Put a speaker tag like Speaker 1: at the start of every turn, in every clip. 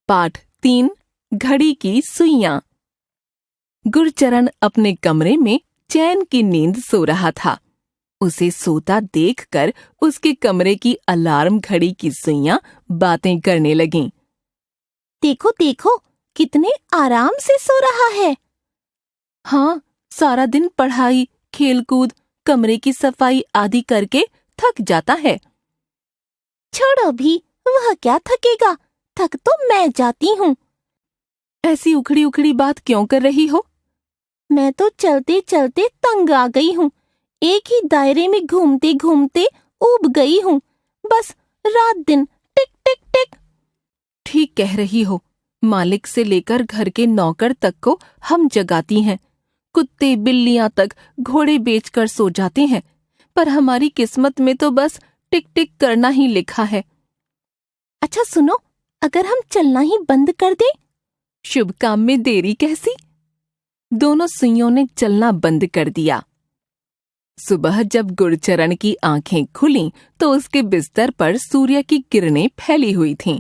Speaker 1: पाठ 3 घड़ी की सुइयां। गुरचरण अपने कमरे में चैन की नींद सो रहा था। उसे सोता देखकर उसके कमरे की अलार्म घड़ी की सुइयां बातें करने लगीं।
Speaker 2: देखो देखो, कितने आराम से सो रहा है।
Speaker 1: हाँ, सारा दिन पढ़ाई, खेलकूद, कमरे की सफाई आदि करके थक जाता है।
Speaker 2: छोड़ो भी, वह क्या थकेगा, थक तो मैं जाती हूँ।
Speaker 1: ऐसी उखड़ी उखड़ी बात क्यों कर रही हो?
Speaker 2: मैं तो चलते चलते तंग आ गई हूँ। एक ही दायरे में घूमते घूमते ऊब गई हूँ। बस रात दिन टिक टिक टिक।
Speaker 1: ठीक कह रही हो। मालिक से लेकर घर के नौकर तक को हम जगाती हैं। कुत्ते बिल्लियां तक घोड़े बेचकर सो जाते हैं, पर हमारी किस्मत में तो बस टिक टिक करना ही लिखा है।
Speaker 2: अच्छा सुनो, अगर हम चलना ही बंद कर दें?
Speaker 1: शुभ काम में देरी कैसी? दोनों सुइयों ने चलना बंद कर दिया। सुबह जब गुरचरण की आंखें खुलीं तो उसके बिस्तर पर सूर्य की किरणें फैली हुई थीं।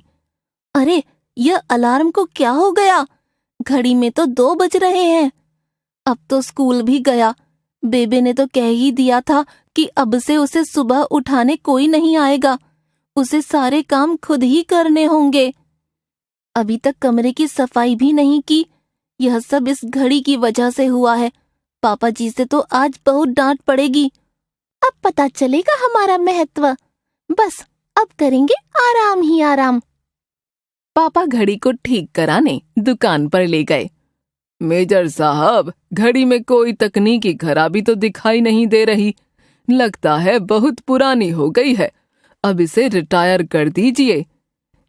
Speaker 2: अरे, यह अलार्म को क्या हो गया? घड़ी में तो 2 बज रहे हैं। अब तो स्कूल भी गया। बेबे ने तो कह ही दिया था कि अब से उसे सुबह उठाने कोई नहीं आएगा। उसे सारे काम खुद ही करने होंगे। अभी तक कमरे की सफाई भी नहीं की। यह सब इस घड़ी की वजह से हुआ है। पापा जी से तो आज बहुत डांट पड़ेगी। अब पता चलेगा हमारा महत्व। बस अब करेंगे आराम ही आराम।
Speaker 1: पापा घड़ी को ठीक कराने दुकान पर ले गए। मेजर साहब, घड़ी में कोई तकनीकी खराबी तो दिखाई नहीं दे रही। लगता है बहुत पुरानी हो गई है। अब इसे रिटायर कर दीजिए।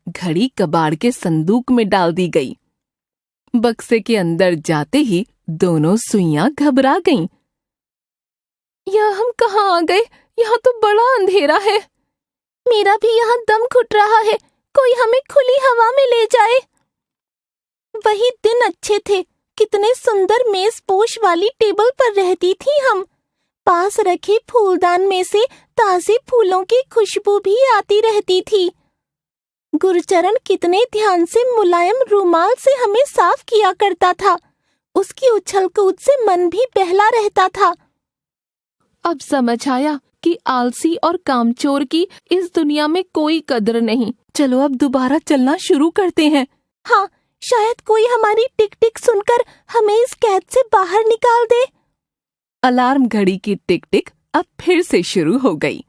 Speaker 1: घड़ी कबाड़ के संदूक में डाल दी गई। बक्से के अंदर जाते ही दोनों सुइयां घबरा गईं। यह हम कहाँ आ गए? यहाँ तो बड़ा अंधेरा है।
Speaker 2: मेरा भी यहाँ दम घुट रहा है। कोई हमें खुली हवा में ले जाए। वही दिन अच्छे थे। कितने सुंदर मेज पोश वाली टेबल पर रहती थी हम। पास रखे फूलदान में से ताजे फूलों की खुशबू भी आती रहती थी। गुरचरण कितने ध्यान से मुलायम रूमाल से हमें साफ किया करता था। उसकी उछल कूद से मन भी बहला रहता था।
Speaker 1: अब समझ आया कि आलसी और कामचोर की इस दुनिया में कोई कदर नहीं। चलो अब दोबारा चलना शुरू करते हैं।
Speaker 2: हाँ, शायद कोई हमारी टिक टिक सुनकर हमें इस कैद से बाहर निकाल दे।
Speaker 1: अलार्म घड़ी की टिक टिक अब फिर से शुरू हो गई।